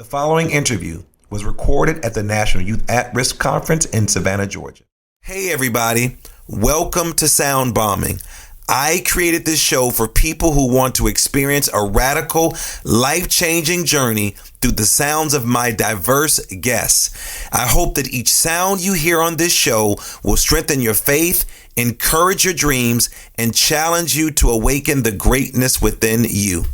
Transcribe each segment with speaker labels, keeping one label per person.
Speaker 1: The following interview was recorded at the National Youth at-Risk Conference in Savannah, Georgia. Hey everybody, welcome to Sound Bombing. I created this show for people who want to experience a radical, life-changing journey through the sounds of my diverse guests. I hope that each sound you hear on this show will strengthen your faith, encourage your dreams, and challenge you to awaken the greatness within you.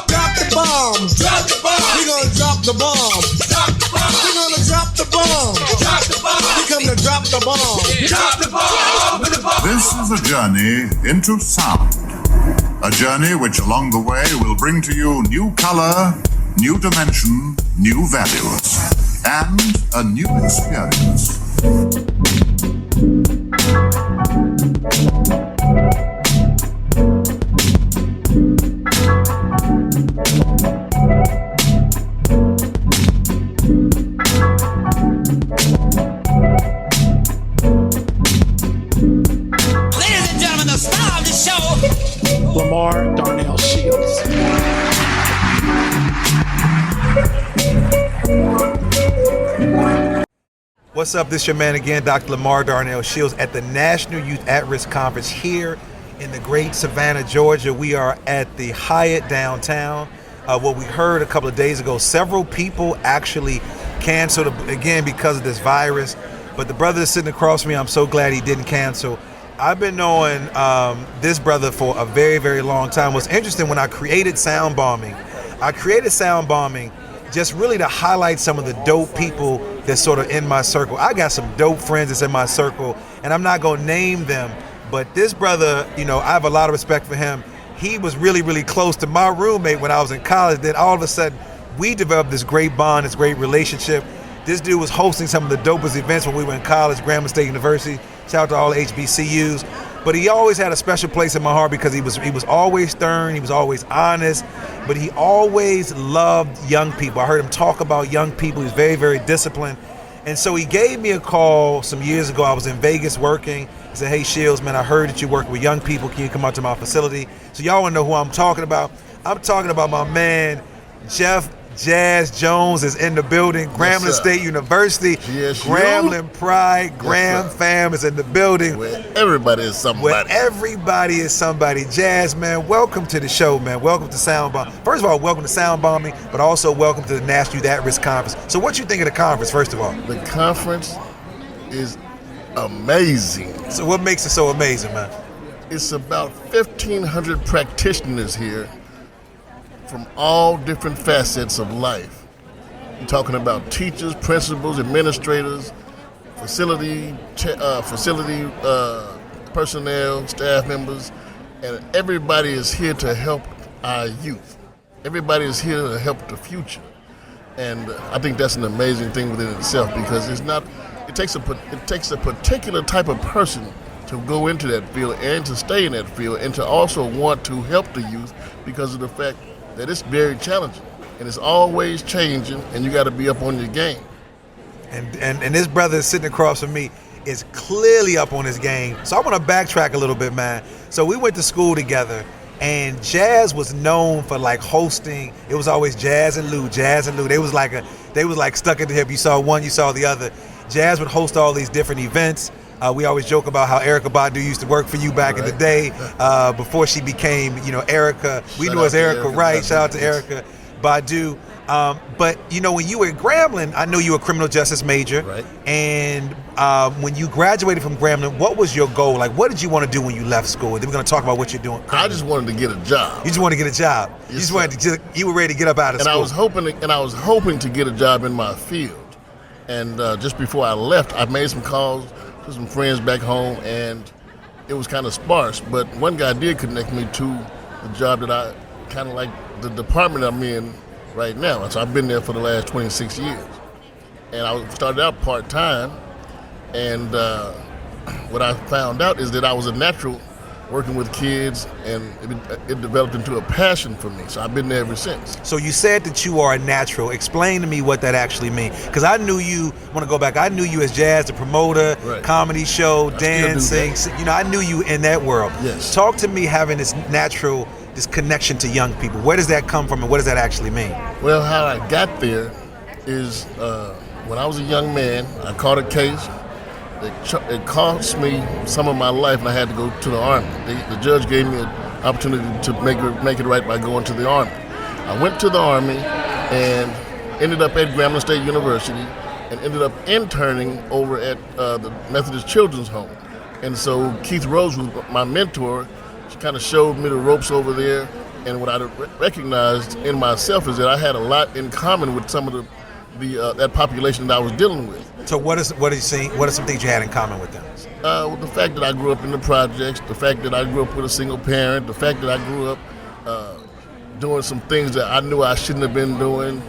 Speaker 2: Drop the bomb. Drop the bomb. We're gonna drop the bomb. Drop the bomb. We're gonna drop the bomb. Drop the bomb. We come to drop the bomb. Drop the bomb.
Speaker 3: This is a journey into sound. A journey which along the way will bring to you new color, new dimension, new values, and a new experience.
Speaker 4: Ladies and gentlemen, the star of the show,
Speaker 5: Lamar Darnell Shields.
Speaker 1: What's up? This is your man again, Dr. Lamar Darnell Shields at the National Youth at-Risk Conference here in the great Savannah, Georgia. We are at the Hyatt downtown. What we heard a couple of days ago, several people actually canceled again because of this virus. But the brother that's sitting across from me, I'm so glad he didn't cancel. I've been knowing this brother for a very, very long time. What's interesting, when I created Sound Bombing just really to highlight some of the dope people that's sort of in my circle. I got some dope friends that's in my circle, and I'm not gonna name them, but this brother, I have a lot of respect for him. He was really, really close to my roommate when I was in college. Then all of a sudden, we developed this great bond, this great relationship. This dude was hosting some of the dopest events when we were in college, Grambling State University. Shout out to all the HBCUs. But he always had a special place in my heart because he was always stern, he was always honest, but he always loved young people. I heard him talk about young people. He's very, very disciplined. And so he gave me a call some years ago. I was in Vegas working. He said, "Hey Shields, man, I heard that you work with young people. Can you come out to my facility?" So y'all wanna know who I'm talking about? I'm talking about my man, Jeff Jazz Jones is in the building. Grambling State University,
Speaker 6: Yes,
Speaker 1: Grambling Pride, Graham
Speaker 6: sir.
Speaker 1: fam is in the building.
Speaker 6: Where everybody is somebody.
Speaker 1: Where everybody is somebody. Jazz, man, welcome to the show, man. Welcome to Sound Bombing. First of all, welcome to Sound Bombing, but also welcome to the National Youth at-Risk Conference. So what you think of the conference, first of all?
Speaker 6: The conference is amazing.
Speaker 1: So what makes it so amazing, man?
Speaker 6: It's about 1,500 practitioners here from all different facets of life. You're talking about teachers, principals, administrators, facility personnel, staff members, and everybody is here to help our youth. Everybody is here to help the future, and I think that's an amazing thing within itself because it's not. It takes a particular type of person to go into that field and to stay in that field and to also want to help the youth because of the fact that it's very challenging and it's always changing and you got to be up on your game.
Speaker 1: And this brother sitting across from me is clearly up on his game. So I want to backtrack a little bit, man. So we went to school together, and Jazz was known for like hosting. It was always Jazz and Lou. They was like stuck at the hip. You saw one, you saw the other. Jazz would host all these different events. We always joke about how Erykah Badu used to work for you back in the day, before she became, Erykah. We knew as Erykah Wright. Shout out to Erykah Badu. But when you were at Grambling, I know you were a criminal justice major.
Speaker 6: Right.
Speaker 1: And when you graduated from Grambling, what was your goal? Like, what did you want to do when you left school? Then we're going to talk about what you're doing currently.
Speaker 6: I just wanted to get a job.
Speaker 1: You just wanted to get a job.
Speaker 6: Yes,
Speaker 1: You were ready to get up out of school.
Speaker 6: I was hoping to get a job in my field. And just before I left, I made some calls to some friends back home, and it was kind of sparse. But one guy did connect me to the job that I kind of like, the department I'm in right now. And so I've been there for the last 26 years. And I started out part-time, and what I found out is that I was a natural working with kids, and it developed into a passion for me. So I've been there ever since.
Speaker 1: So you said that you are a natural. Explain to me what that actually means. Because I knew you, I knew you as Jazz, the promoter,
Speaker 6: Right.
Speaker 1: comedy show,
Speaker 6: I
Speaker 1: dancing.
Speaker 6: still do that.
Speaker 1: I knew you in that world.
Speaker 6: Yes.
Speaker 1: Talk to me having this natural this connection to young people? Where does that come from, and what does that actually mean?
Speaker 6: Well, how I got there is when I was a young man, I caught a case. It cost me some of my life, and I had to go to the Army. The judge gave me an opportunity to make it right by going to the Army. I went to the Army and ended up at Grambling State University and ended up interning over at the Methodist Children's Home. And so Keith Rose was my mentor. She kind of showed me the ropes over there. And what I recognized in myself is that I had a lot in common with some of that population that I was dealing with.
Speaker 1: So what are some things you had in common with them?
Speaker 6: The fact that I grew up in the projects, the fact that I grew up with a single parent, the fact that I grew up doing some things that I knew I shouldn't have been doing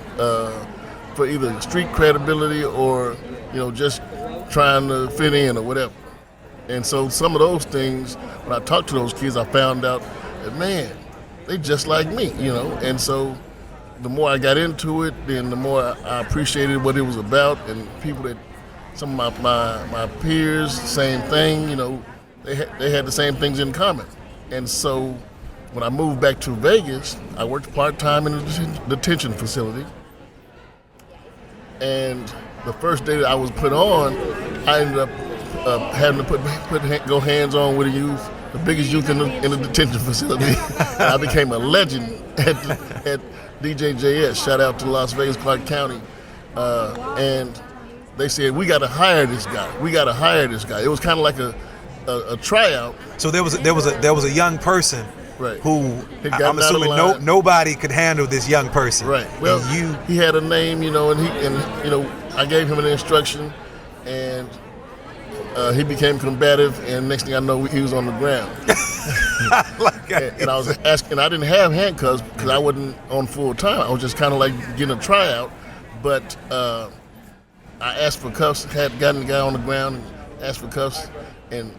Speaker 6: for either street credibility or just trying to fit in or whatever. And so some of those things, when I talked to those kids, I found out that, man, they just like me, And so the more I got into it, then the more I appreciated what it was about, and people that, some of my peers, same thing, they had the same things in common. And so when I moved back to Vegas, I worked part-time in a detention facility. And the first day that I was put on, I ended up having to go hands-on with the youth, the biggest youth in the detention facility. I became a legend at DJJS. Shout out to Las Vegas, Clark County. And they said, we got to hire this guy. It was kind of like a tryout.
Speaker 1: So there was a young person,
Speaker 6: right,
Speaker 1: who I'm assuming nobody could handle this young person.
Speaker 6: Right. Well, he had a name, and I gave him an instruction, and he became combative, and next thing I know, he was on the ground. And I was asking, I didn't have handcuffs because I wasn't on full time. I was just kind of like getting a tryout, but I asked for cuffs, had gotten the guy on the ground and asked for cuffs, and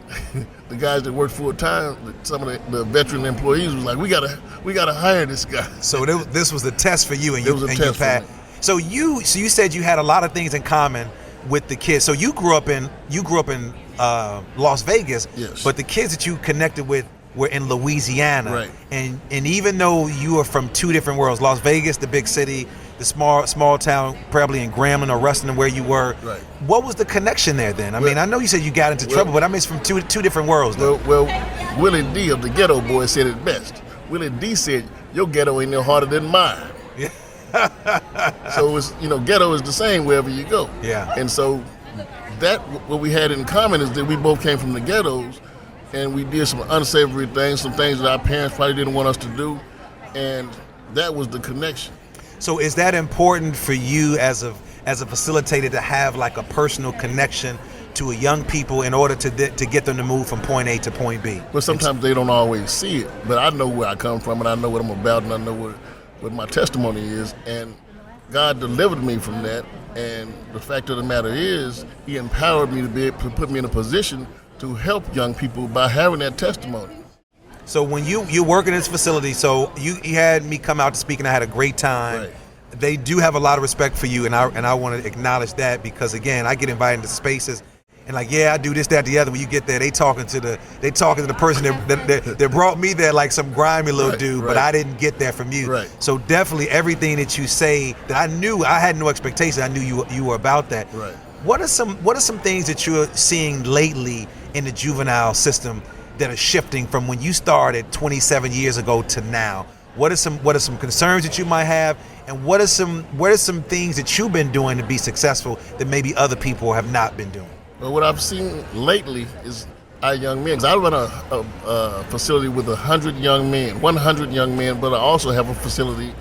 Speaker 6: the guys that worked full time, some of the veteran employees was like, we gotta hire this guy.
Speaker 1: So this was the test for you, and
Speaker 6: it was a test for me.
Speaker 1: So you said you had a lot of things in common with the kids. So you grew up in Las Vegas,
Speaker 6: yes,
Speaker 1: but the kids that you connected with were in Louisiana,
Speaker 6: right?
Speaker 1: And even though you are from two different worlds, Las Vegas, the big city, the small town, probably in Grambling or Ruston, where you were.
Speaker 6: Right.
Speaker 1: What was the connection there then? I mean, I know you said you got into trouble, but I mean, it's from two different worlds.
Speaker 6: Well, Willie D of the Ghetto Boys said it best. Willie D said, "Your ghetto ain't no harder than mine." Yeah. So it's ghetto is the same wherever you go.
Speaker 1: Yeah.
Speaker 6: And so that what we had in common is that we both came from the ghettos, and we did some unsavory things, some things that our parents probably didn't want us to do, and that was the connection.
Speaker 1: So is that important for you as a facilitator to have like a personal connection to a young people in order to get them to move from point A to point B?
Speaker 6: Well, sometimes they don't always see it, but I know where I come from, and I know what I'm about, and I know what my testimony is, and God delivered me from that. And the fact of the matter is, He empowered me to be able to put me in a position to help young people by having that testimony.
Speaker 1: So when you work in this facility, so you had me come out to speak, and I had a great time.
Speaker 6: Right.
Speaker 1: They do have a lot of respect for you, and I want to acknowledge that, because again, I get invited into spaces, and like, yeah, I do this, that, the other. When you get there, they talking to the person that brought me there like some grimy little dude, but I didn't get there from you.
Speaker 6: Right.
Speaker 1: So definitely everything that you say that I had no expectation. I knew you were about that.
Speaker 6: Right.
Speaker 1: What are some things that you're seeing lately in the juvenile system that are shifting from when you started 27 years ago to now? What are some concerns that you might have, and what are some things that you've been doing to be successful that maybe other people have not been doing?
Speaker 6: Well, what I've seen lately is our young men. 'Cause I run a facility with 100 young men, but I also have a facility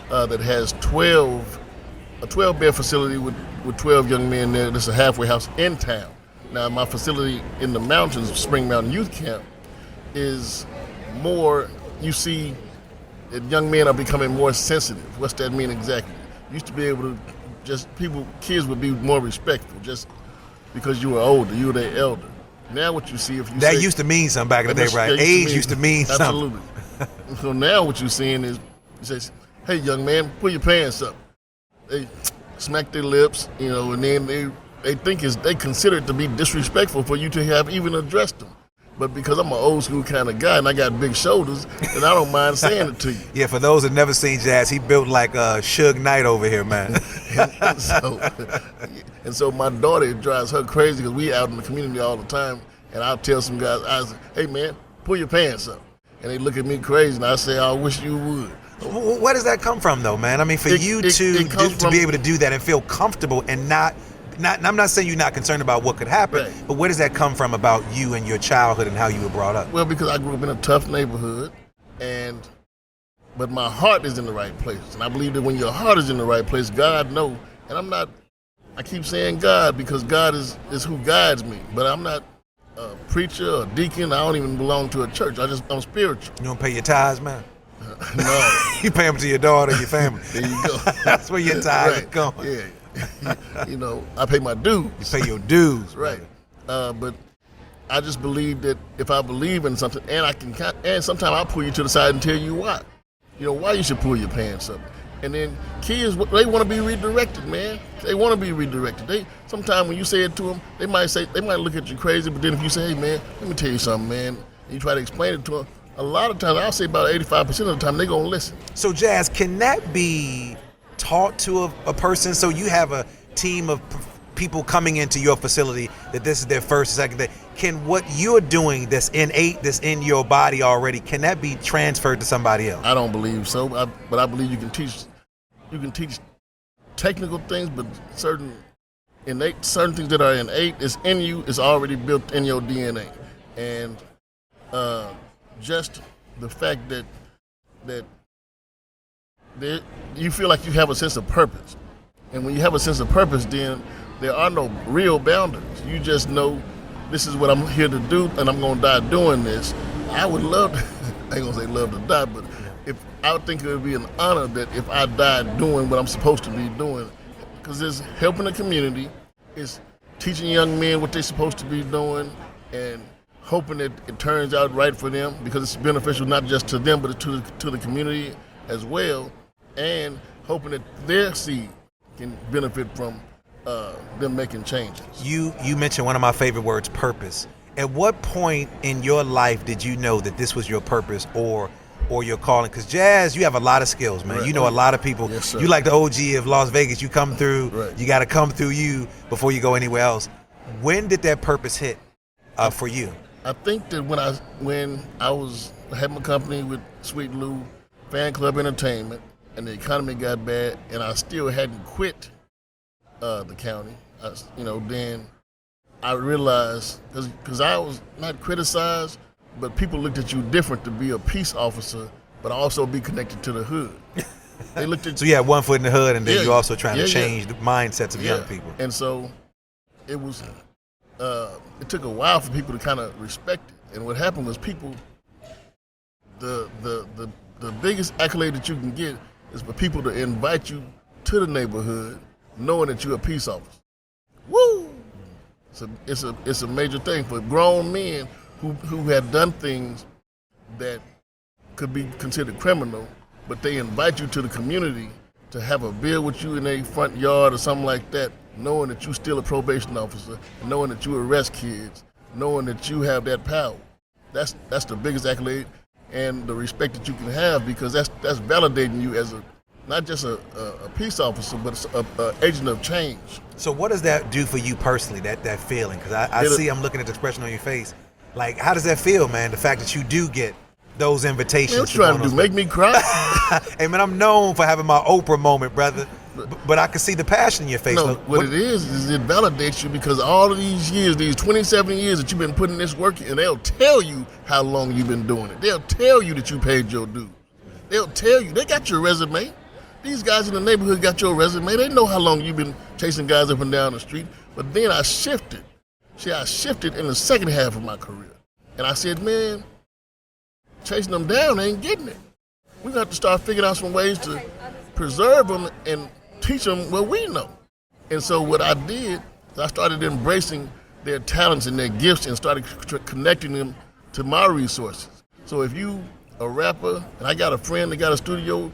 Speaker 6: that has a 12-bed facility with 12 young men there. That's a halfway house in town. Now, my facility in the mountains, Spring Mountain Youth Camp, is more, you see that young men are becoming more sensitive. What's that mean exactly? Used to be able to kids would be more respectful just because you were older, you were their elder. Now what you see,
Speaker 1: that used to mean something back in the day, right? Age used to mean something.
Speaker 6: Absolutely. So now what you're seeing is, you say, hey, young man, pull your pants up. They smack their lips, and then they consider it to be disrespectful for you to have even addressed them. But because I'm an old school kind of guy and I got big shoulders, and I don't mind saying it to you.
Speaker 1: Yeah, for those that never seen Jazz, he built like a Suge Knight over here, man.
Speaker 6: and so my daughter, it drives her crazy because we out in the community all the time, and I'll tell some guys, I say, hey man, pull your pants up. And they look at me crazy, and I say, I wish you would.
Speaker 1: Where does that come from, though, man? I mean, for you to be able to do that and feel comfortable and not, I'm not saying you're not concerned about what could happen,
Speaker 6: right.
Speaker 1: But where does that come from about you and your childhood and how you were brought up?
Speaker 6: Well, because I grew up in a tough neighborhood, but my heart is in the right place. And I believe that when your heart is in the right place, God knows. And I keep saying God because God is who guides me. But I'm not a preacher or deacon. I don't even belong to a church. I'm spiritual.
Speaker 1: You don't pay your tithes, man?
Speaker 6: No.
Speaker 1: You pay them to your daughter and your family.
Speaker 6: There you go.
Speaker 1: That's where your tithes
Speaker 6: right.
Speaker 1: are going.
Speaker 6: Yeah. I pay my dues.
Speaker 1: You pay your dues.
Speaker 6: Right. But I just believe that if I believe in something, and sometimes I'll pull you to the side and tell you why. Why you should pull your pants up. And then kids, they want to be redirected, man. They want to be redirected. Sometimes when you say it to them, they might look at you crazy, but then if you say, hey, man, let me tell you something, man, and you try to explain it to them, a lot of times, I'll say about 85% of the time, they're going to listen.
Speaker 1: So, Jazz, can that be taught to a person? So you have a team of people coming into your facility that this is their first or second day. Can what you're doing that's innate, that's in your body already, can that be transferred to somebody else?
Speaker 6: I don't believe so, but I believe you can teach technical things, but certain things that are innate is in you is already built in your DNA. And just the fact that you feel like you have a sense of purpose. And when you have a sense of purpose, then there are no real boundaries. You just know this is what I'm here to do, and I'm going to die doing this. I would love to, I ain't going to say love to die, but I would think it would be an honor that if I died doing what I'm supposed to be doing, because it's helping the community, it's teaching young men what they're supposed to be doing, and hoping that it turns out right for them, because it's beneficial not just to them, but to the community as well, and hoping that their seed can benefit from them making changes.
Speaker 1: You mentioned one of my favorite words, purpose. At what point in your life did you know that this was your purpose or your calling? Because Jazz, you have a lot of skills, man.
Speaker 6: Right.
Speaker 1: You know a lot of people.
Speaker 6: Yes, sir.
Speaker 1: You like the OG of Las Vegas. You come through.
Speaker 6: Right.
Speaker 1: You got to come through you before you go anywhere else. When did that purpose hit for you?
Speaker 6: I think that when I had my company with Sweet Lou, Fan Club Entertainment, and the economy got bad, and I still hadn't quit the county. Then I realized because I was not criticized, but people looked at you different to be a peace officer, but also be connected to the hood. They looked at
Speaker 1: So you had one foot in the hood, and then
Speaker 6: Yeah,
Speaker 1: you're also trying to
Speaker 6: yeah,
Speaker 1: change the mindsets of young people.
Speaker 6: And so it was. It took a while for people to kind of respect it. And what happened was people. The biggest accolade that you can get is for people to invite you to the neighborhood, knowing that you're a peace officer. Woo! It's a major thing for grown men who had done things that could be considered criminal, but they invite you to the community to have a beer with you in their front yard or something like that, knowing that you're still a probation officer, knowing that you arrest kids, knowing that you have that power. That's the biggest accolade and the respect that you can have, because that's validating you as not just a peace officer, but an agent of change.
Speaker 1: So what does that do for you personally, that feeling? Because I'm looking at the expression on your face. Like, how does that feel, man? The fact that you do get those invitations.
Speaker 6: Man, what you trying to do, make me cry?
Speaker 1: Hey, man, I'm known for having my Oprah moment, brother. But I can see the passion in your face.
Speaker 6: No,
Speaker 1: Look,
Speaker 6: what it is it validates you, because all of these years, these 27 years that you've been putting this work in, and they'll tell you how long you've been doing it. They'll tell you that you paid your dues. They'll tell you. They got your resume. These guys in the neighborhood got your resume. They know how long you've been chasing guys up and down the street. But then I shifted. I shifted in the second half of my career. And I said, man, chasing them down ain't getting it. We're going to have to start figuring out some ways to preserve them and teach them what we know. And so what I did is I started embracing their talents and their gifts and started connecting them to my resources. So if you a rapper, and I got a friend that got a studio,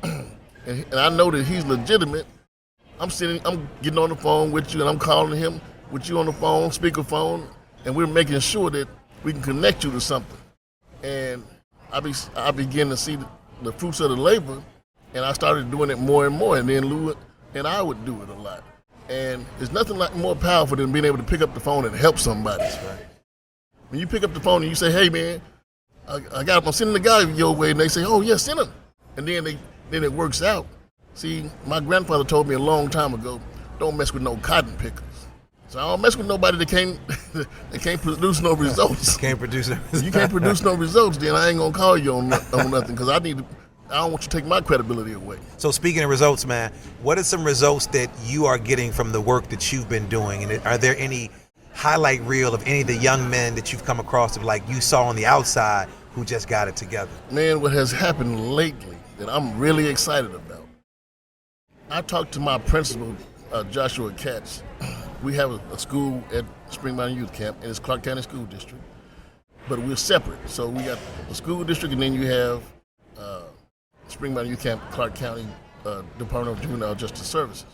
Speaker 6: and I know that he's legitimate, I'm getting on the phone with you, and I'm calling him with you on the phone, speakerphone, and we're making sure that we can connect you to something. And I began to see the fruits of the labor, and I started doing it more and more. And then Lou and I would do it a lot. And there's nothing more powerful than being able to pick up the phone and help somebody. That's right. When you pick up the phone and you say, "Hey man, I'm sending the guy your way," and they say, "Oh yeah, send him," and then it works out. See, my grandfather told me a long time ago, "Don't mess with no cotton pickers." So I don't mess with nobody that can't produce no results.
Speaker 1: Can't produce no
Speaker 6: You can't produce no results, then I ain't gonna call you on nothing, because I don't want you to take my credibility away.
Speaker 1: So speaking of results, man, what are some results that you are getting from the work that you've been doing? And are there any highlight reel of any of the young men that you've come across of like you saw on the outside who just got it together?
Speaker 6: Man, what has happened lately that I'm really excited about. I talked to my principal, Joshua Katz. We have a school at Spring Mountain Youth Camp, and it's Clark County School District, but we're separate. So we got the school district, and then you have Spring Mountain Youth Camp, Clark County Department of Juvenile Justice Services.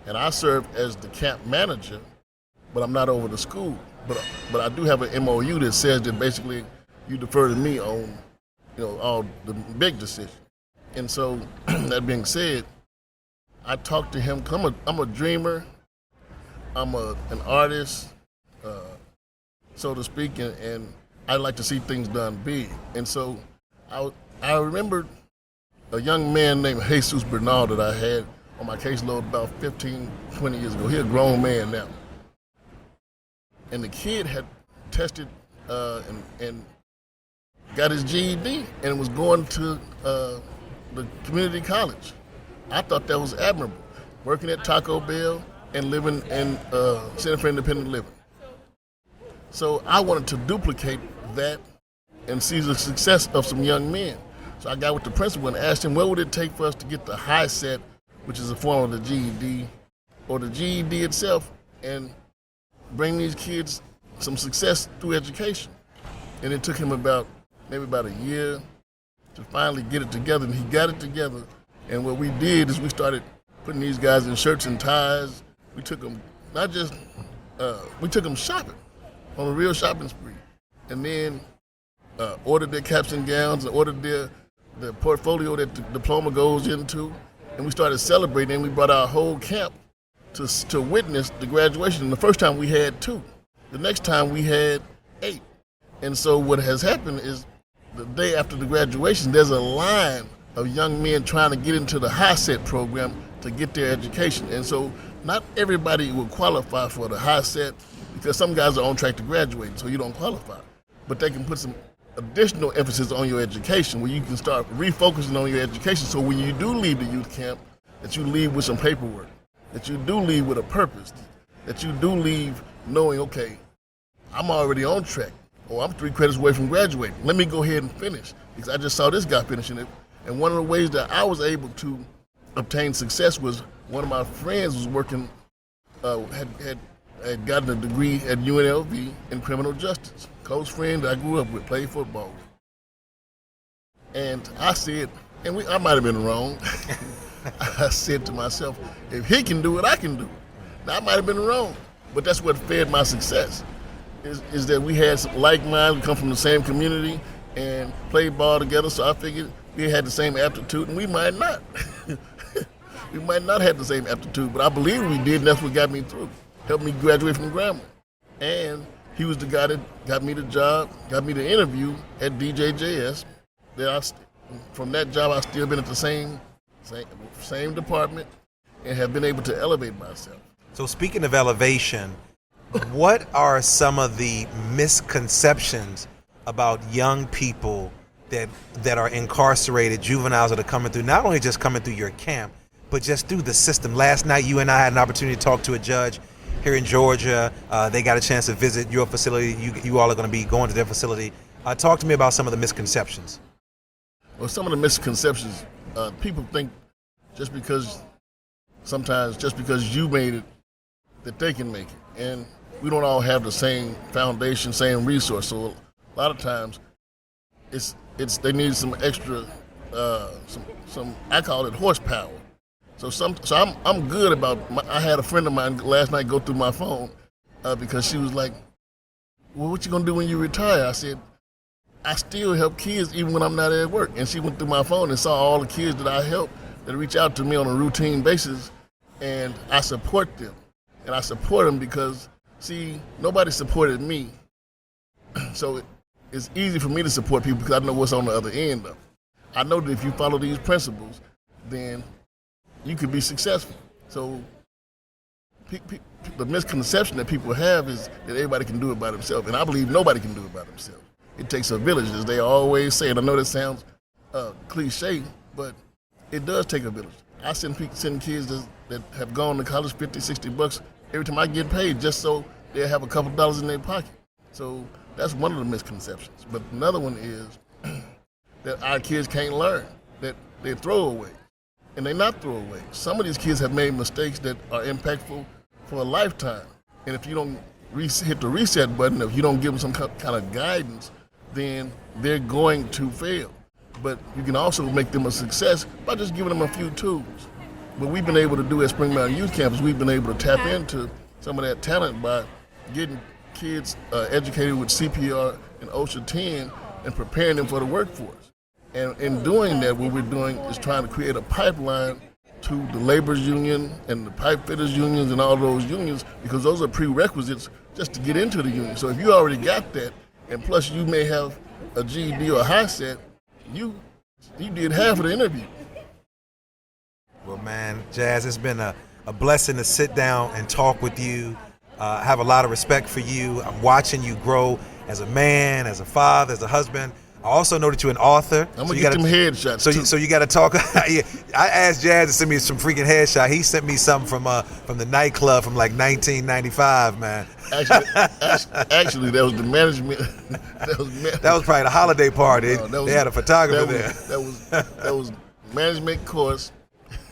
Speaker 6: And I serve as the camp manager, but I'm not over the school. But I do have an MOU that says that basically you defer to me on, all the big decisions. And so, that being said, I talked to him. I'm a dreamer. I'm an artist, so to speak, and I like to see things done big. And so I remembered a young man named Jesus Bernal that I had on my caseload about 15, 20 years ago. He's a grown man now. And the kid had tested and got his GED and was going to the community college. I thought that was admirable, working at Taco Bell and living in Center for Independent Living. So I wanted to duplicate that and see the success of some young men. So I got with the principal and asked him, what would it take for us to get the high set, which is a form of the GED, or the GED itself, and bring these kids some success through education. And it took him maybe about a year to finally get it together, and he got it together. And what we did is we started putting these guys in shirts and ties. We took them we took them shopping on a real shopping spree, and then ordered their caps and gowns and ordered the portfolio that the diploma goes into, and we started celebrating. And we brought our whole camp to witness the graduation. And the first time we had 2. The next time we had 8. And so what has happened is the day after the graduation, there's a line of young men trying to get into the high set program to get their education. And so not everybody will qualify for the high set, because some guys are on track to graduate, so you don't qualify. But they can put some additional emphasis on your education, where you can start refocusing on your education, so when you do leave the youth camp, that you leave with some paperwork, that you do leave with a purpose, that you do leave knowing, okay, I'm already on track, or I'm 3 credits away from graduating. Let me go ahead and finish, because I just saw this guy finishing it. And one of the ways that I was able to obtain success was one of my friends was working, had gotten a degree at UNLV in criminal justice. Close friend that I grew up with, played football with. And I said, I might have been wrong. I said to myself, if he can do it, I can do it. Now, I might have been wrong, but that's what fed my success, is that we had some like minds, we come from the same community and played ball together, so I figured we had the same aptitude, and we might not. We might not have the same aptitude, but I believe we did, and that's what got me through. Helped me graduate from grammar. And he was the guy that got me the job, got me the interview at DJJS. From that job, I've still been at the same department and have been able to elevate myself.
Speaker 1: So speaking of elevation, what are some of the misconceptions about young people that are incarcerated, juveniles that are coming through, not only just coming through your camp, but just through the system? Last night, you and I had an opportunity to talk to a judge here in Georgia. They got a chance to visit your facility. You all are going to be going to their facility. Talk to me about some of the misconceptions.
Speaker 6: Well, some of the misconceptions, people think just because you made it, that they can make it. And we don't all have the same foundation, same resource. So a lot of times, they need some extra, some I call it horsepower. So I'm good about. I had a friend of mine last night go through my phone because she was like, well, what you gonna do when you retire? I said, I still help kids even when I'm not at work. And she went through my phone and saw all the kids that I help that reach out to me on a routine basis, and I support them. And I support them because, see, nobody supported me. So it's easy for me to support people because I know what's on the other end of it. I know that if you follow these principles, then you can be successful. So the misconception that people have is that everybody can do it by themselves, and I believe nobody can do it by themselves. It takes a village, as they always say, and I know that sounds cliche, but it does take a village. I send kids that have gone to college $50, $60 every time I get paid, just so they have a couple dollars in their pocket. So that's one of the misconceptions. But another one is that our kids can't learn, that they're throwaways. And they're not throwaways. Some of these kids have made mistakes that are impactful for a lifetime. And if you don't hit the reset button, if you don't give them some kind of guidance, then they're going to fail. But you can also make them a success by just giving them a few tools. What we've been able to do at Spring Mountain Youth Campus, we've been able to tap into some of that talent by getting kids educated with CPR and OSHA 10 and preparing them for the workforce. And in doing that, what we're doing is trying to create a pipeline to the laborers union and the pipe fitters unions and all those unions, because those are prerequisites just to get into the union. So if you already got that, and plus you may have a GED or a high set, you did half of the interview.
Speaker 1: Well, man, Jazz, it's been a blessing to sit down and talk with you. I have a lot of respect for you. I'm watching you grow as a man, as a father, as a husband. I also know that you're an author.
Speaker 6: I'm gonna get them headshots.
Speaker 1: So you got to talk. I asked Jazz to send me some freaking headshot. He sent me something from the nightclub from like 1995, man.
Speaker 6: Actually, that was the management.
Speaker 1: That was probably the holiday party. They had a photographer there.
Speaker 6: That was management course.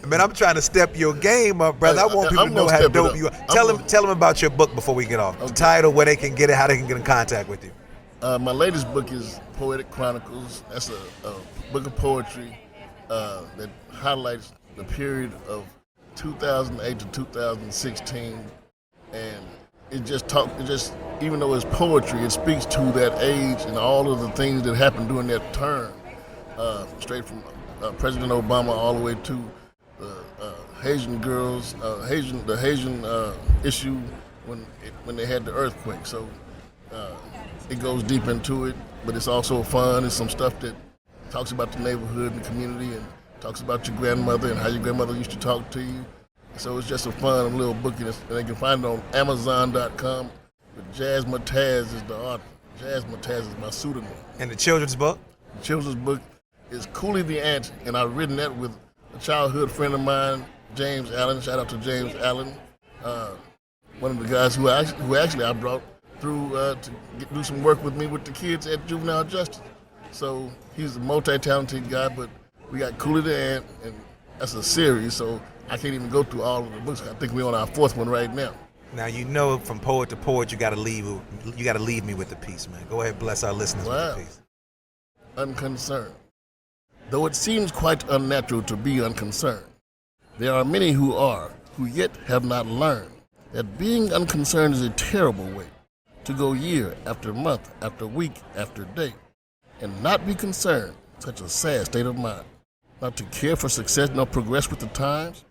Speaker 1: Man, I'm trying to step your game up, brother. I want people to know how dope you are. Tell them about your book before we get off. Okay. The title, where they can get it, how they can get in contact with you.
Speaker 6: My latest book is Poetic Chronicles. That's a book of poetry that highlights the period of 2008 to 2016, and even though it's poetry, it speaks to that age and all of the things that happened during that term, straight from President Obama all the way to the Haitian girls, the Haitian issue when they had the earthquake. So. It goes deep into it, but it's also fun. It's some stuff that talks about the neighborhood and the community, and talks about your grandmother and how your grandmother used to talk to you. So it's just a fun little book, and they can find it on Amazon.com. But Jazz Mataz is the author. Jazz Mataz is my pseudonym.
Speaker 1: And the children's book?
Speaker 6: The children's book is Cooley the Ant, and I've written that with a childhood friend of mine, James Allen. Shout out to James Allen, one of the guys who actually I brought through to do some work with me with the kids at Juvenile Justice. So he's a multi-talented guy, but we got Cooley the Ant, and that's a series, so I can't even go through all of the books. I think we're on our fourth one right now.
Speaker 1: Now, you know, from poet to poet, you got to leave me with the piece, man. Go ahead, bless our listeners with the piece.
Speaker 6: Unconcerned. Though it seems quite unnatural to be unconcerned, there are many who yet have not learned that being unconcerned is a terrible way to go year after month after week after day and not be concerned, such a sad state of mind. Not to care for success nor progress with the times,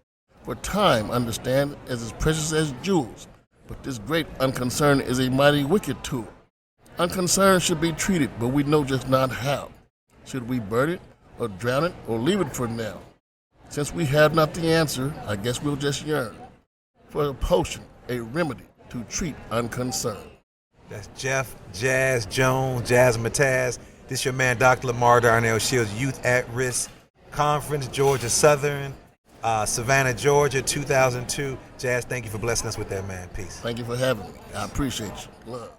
Speaker 6: for time, understand, is as precious as jewels, but this great unconcern is a mighty wicked tool. Unconcern should be treated, but we know just not how. Should we burn it, or drown it, or leave it for now? Since we have not the answer, I guess we'll just yearn for a potion, a remedy to treat unconcern.
Speaker 1: That's Jeff Jazz Jones, Jazz Mataz. This your man, Dr. Lamar Darnell Shields, Youth at Risk Conference, Georgia Southern, Savannah, Georgia, 2002. Jazz, thank you for blessing us with that, man. Peace.
Speaker 6: Thank you for having me. I appreciate you. Love.